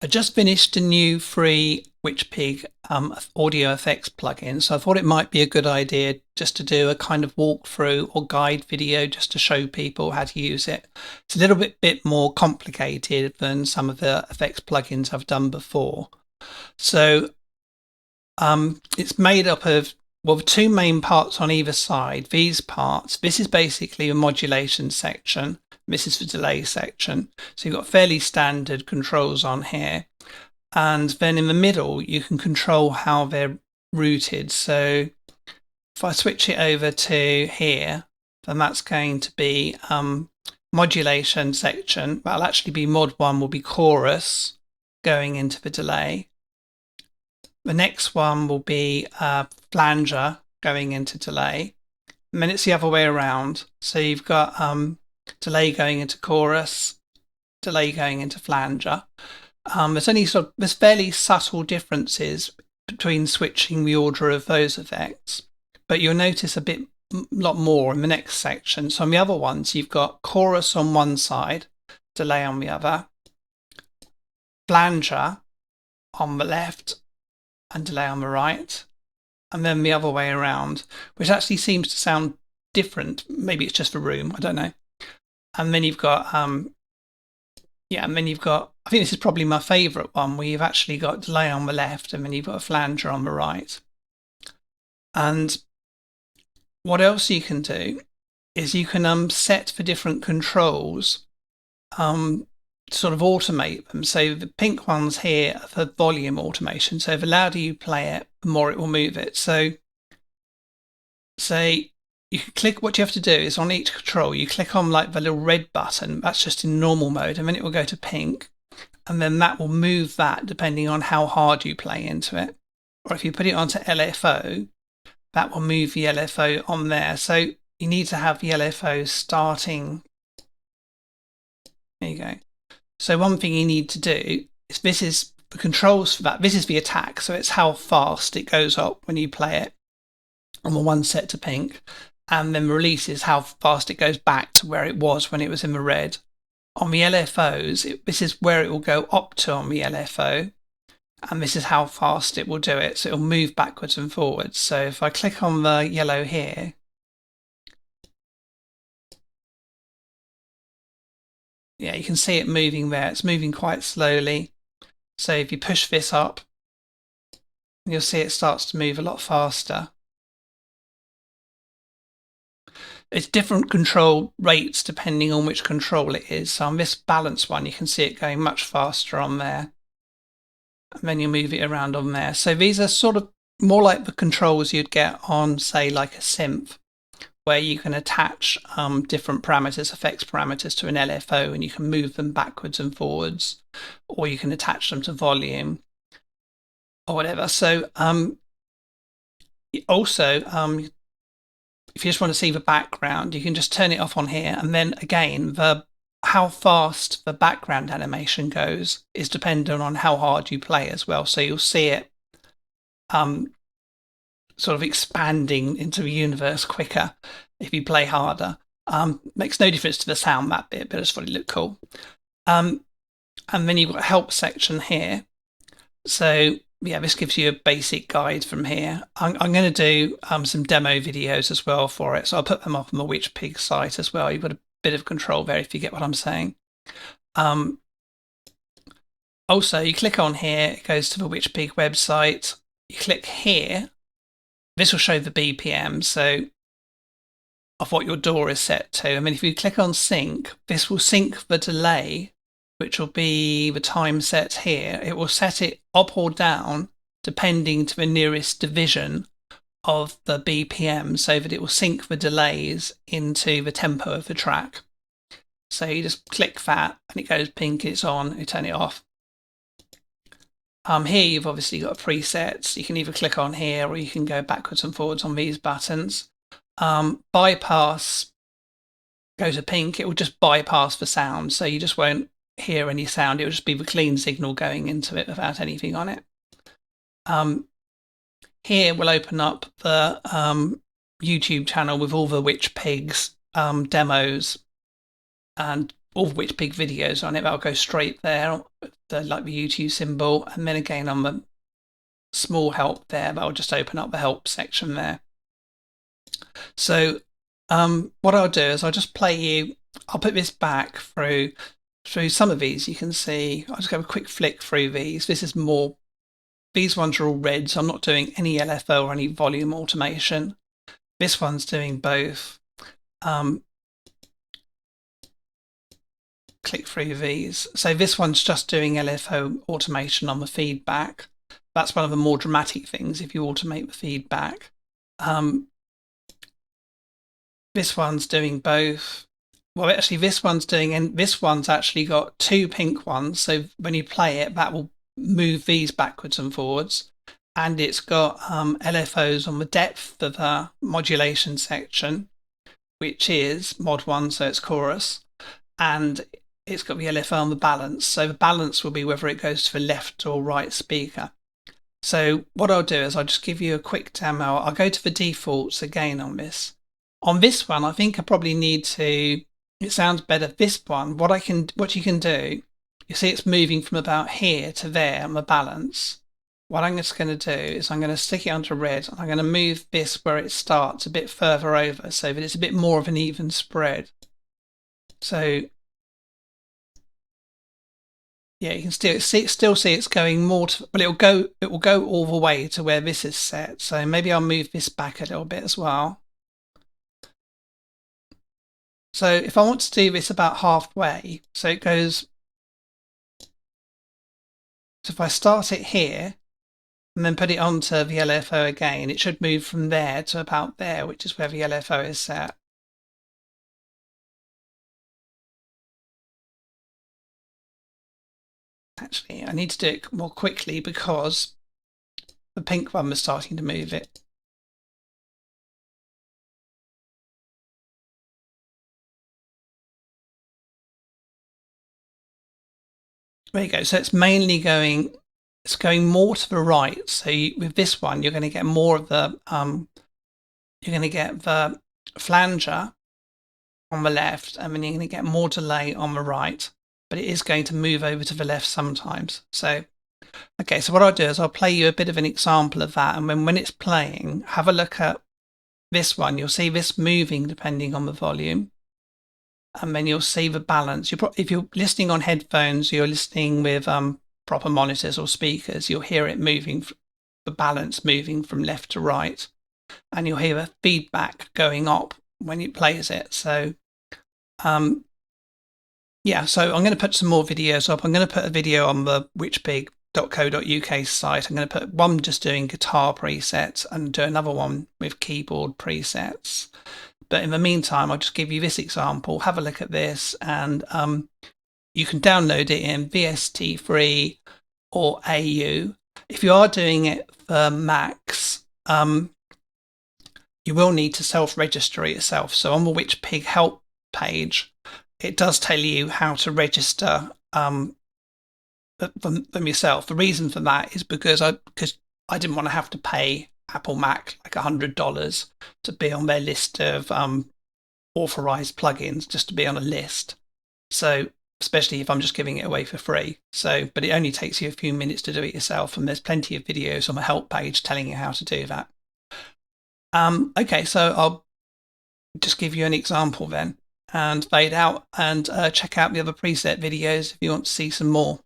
I just finished a new free WitchPig audio effects plugin, so I thought it might be a good idea just to do a kind of walkthrough or guide video just to show people how to use it. It's a little bit more complicated than some of the effects plugins I've done before. So it's made up of two main parts on either side. These parts, this is basically a modulation section. This is the delay section. So you've got fairly standard controls on here. And then in the middle, you can control how they're routed. So if I switch it over to here, then that's going to be modulation section. That'll actually be mod 1 will be chorus going into the delay. The next one will be flanger going into delay. And then it's the other way around. So you've got delay going into chorus, delay going into flanger. There's fairly subtle differences between switching the order of those effects, but you'll notice a lot more in the next section. So on the other ones, you've got chorus on one side, delay on the other, flanger on the left, and delay on the right, and then the other way around, which actually seems to sound different. Maybe it's just the room, I don't know. And then you've got I think this is probably my favorite one, where you've actually got delay on the left and then you've got a flanger on the right. And what else you can do is you can set for different controls, sort of automate them. So the pink ones here are for volume automation. So the louder you play it, the more it will move it. So say you can click, what you have to do is on each control, you click on like the little red button, that's just in normal mode, and then it will go to pink. And then that will move that depending on how hard you play into it. Or if you put it onto LFO, that will move the LFO on there. So you need to have the LFO starting. There you go. So one thing you need to do is, this is the controls for that. This is the attack. So it's how fast it goes up when you play it on the one set to pink. And then release is how fast it goes back to where it was when it was in the red. On the LFOs, this is where it will go up to on the LFO. And this is how fast it will do it. So it'll move backwards and forwards. So if I click on the yellow here, yeah, you can see it moving there. It's moving quite slowly. So if you push this up, you'll see it starts to move a lot faster. It's different control rates depending on which control it is. So on this balance one, you can see it going much faster on there. And then you move it around on there. So these are sort of more like the controls you'd get on, say, like a synth, where you can attach different parameters, effects parameters to an LFO, and you can move them backwards and forwards, or you can attach them to volume or whatever. So also, if you just want to see the background, you can just turn it off on here. And then again, how fast the background animation goes is dependent on how hard you play as well. So you'll see it sort of expanding into the universe quicker if you play harder. Makes no difference to the sound, that bit, but I just thought it looked cool. And then you've got a help section here. So yeah, this gives you a basic guide from here. I'm going to do some demo videos as well for it, so I'll put them up on the WitchPig site as well. You've got a bit of control there if you get what I'm saying. Also, you click on here, it goes to the WitchPig website. You click here, this will show the BPM, so of what your DAW is set to. I mean, if you click on sync, this will sync the delay, which will be the time set here. It will set it up or down depending to the nearest division of the BPM, so that it will sync the delays into the tempo of the track. So you just click that and it goes pink, it's on, you turn it off. Here you've obviously got presets. You can either click on here or you can go backwards and forwards on these buttons. Bypass, go to pink, it will just bypass the sound, so you just won't hear any sound. It will just be the clean signal going into it without anything on it. Here we'll open up the YouTube channel with all the WitchPigs demos and all the WitchPig videos on it. I'll go straight there. the YouTube symbol, and then again on the small help there, but I'll just open up the help section there. So what I'll do is I'll just play you, I'll put this back through some of these. You can see, I'll just go a quick flick through these. This is more, these ones are all red, so I'm not doing any LFO or any volume automation. This one's doing both. Click through these. So this one's just doing LFO automation on the feedback. That's one of the more dramatic things if you automate the feedback. This one's doing both. Well, actually, this one's doing, and this one's actually got two pink ones. So when you play it, that will move these backwards and forwards. And it's got LFOs on the depth of the modulation section, which is mod 1, so it's chorus. And it's got the LFO on the balance. So the balance will be whether it goes to the left or right speaker. So what I'll do is I'll just give you a quick demo. I'll go to the defaults again on this. On this one, I think I probably need to, it sounds better, this one, what you can do, you see it's moving from about here to there on the balance. What I'm just going to do is I'm going to stick it onto red. I'm going to move this where it starts a bit further over so that it's a bit more of an even spread. So yeah, you can still see it's going more to, well, it will go all the way to where this is set. So maybe I'll move this back a little bit as well. So if I want to do this about halfway, so it goes, so if I start it here and then put it onto the LFO again, it should move from there to about there, which is where the LFO is set. Actually, I need to do it more quickly because the pink one was starting to move it. There you go. So it's mainly going, it's going more to the right. So with this one, you're going to get more of the, you're going to get the flanger on the left, and then you're going to get more delay on the right, but it is going to move over to the left sometimes. So, okay, so what I'll do is I'll play you a bit of an example of that. And when it's playing, have a look at this one. You'll see this moving depending on the volume. And then you'll see the balance. If you're listening on headphones, you're listening with proper monitors or speakers, you'll hear it moving, the balance moving from left to right. And you'll hear the feedback going up when it plays it. So, yeah, so I'm going to put some more videos up. I'm going to put a video on the whichpig.co.uk site. I'm going to put one just doing guitar presets and do another one with keyboard presets. But in the meantime, I'll just give you this example. Have a look at this, and you can download it in VST free or AU. If you are doing it for Macs, you will need to self-register it yourself. So on the WitchPig help page, it does tell you how to register them yourself. The reason for that is because I didn't want to have to pay Apple Mac like $100 to be on their list of authorized plugins, just to be on a list. So especially if I'm just giving it away for free. So, but it only takes you a few minutes to do it yourself, and there's plenty of videos on the help page telling you how to do that. Okay, so I'll just give you an example then and fade out, and check out the other preset videos if you want to see some more.